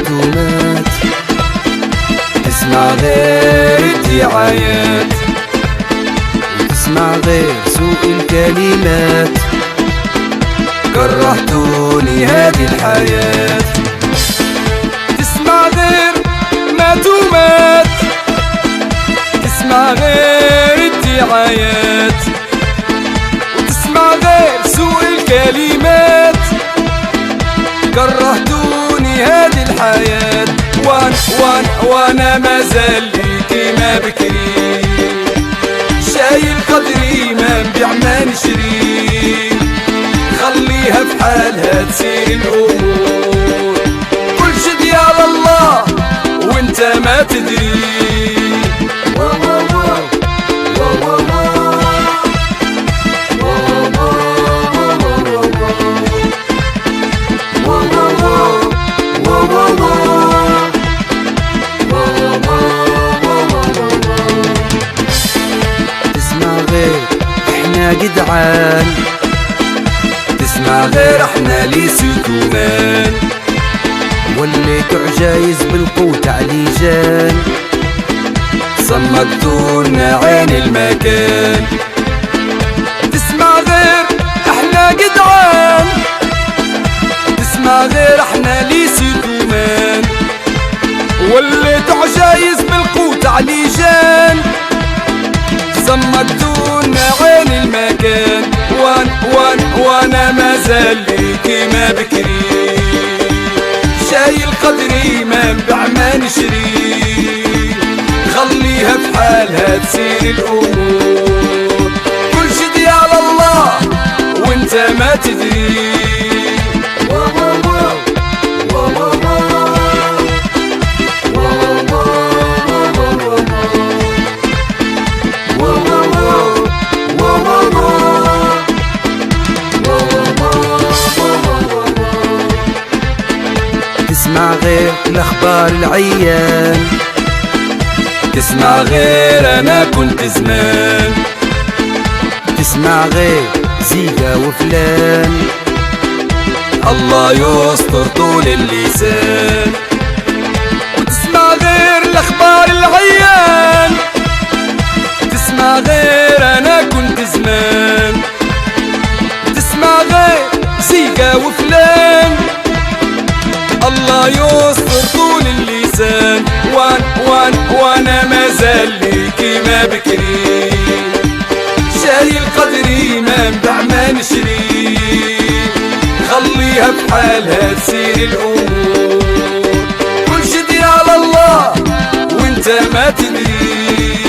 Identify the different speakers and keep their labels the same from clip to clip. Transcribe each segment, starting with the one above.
Speaker 1: مات. تسمع غير الدعايات، تسمع غير سوء الكلمات. كرهتوني هذه الحياة. تسمع غير مات ومات، تسمع غير الدعايات، وتسمع غير سوء الكلمات. كرهتوني هذه الحياة. وانا مازال ليكي ما بكري، شايل قدري ما نبيع ما نشري. خليها في حالها تسير الأمور، كل شي ديال الله وانت ما تدري. تسمع غير احنا جدعان، تسمع غير احنا ليسو كمان. وليت عجايز بالقوت عليجان، صمدتونا عين المكان. تسمع غير احنا جدعان، تسمع غير احنا ليسو كمان. وليت عجايز بالقوت عليجان، صمدتونا عين المكان. وانا مازال ليكي ما بكري، شايل قدري ما نبيع ما نشري. خليها في حالها تسير الأمور، كل شي ديال الله وانت ما تدري. تسمع غير الأخبار العيان، تسمع غير أنا كنت زمان. تسمع غير زيكا وفلان، الله يستر طول اللسان. وتسمع غير الأخبار العيان، تسمع غير أنا كنت زمان. تسمع غير زيكا وفلان، الله يستر طول اللسان. وانا مازال ليكي ما بكري، شايل قدري ما نبيع ما نشري. خليها في حالها تسير الأمور، كل شي ديال الله وانت ما تدري.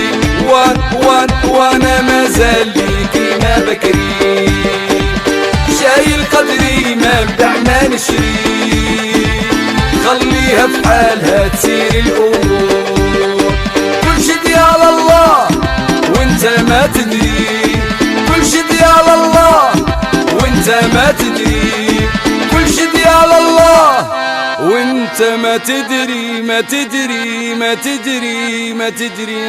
Speaker 1: وانا مازال ليكي ما بكري، شايل قدري ما نبيع ما نشري. خليها في حالها تسير الأمور، كل شي ديال الله وانت ما تدري. كل شي ديال الله وانت ما تدري. كل شي ديال الله وانت ما تدري ما تدري ما تدري ما تدري.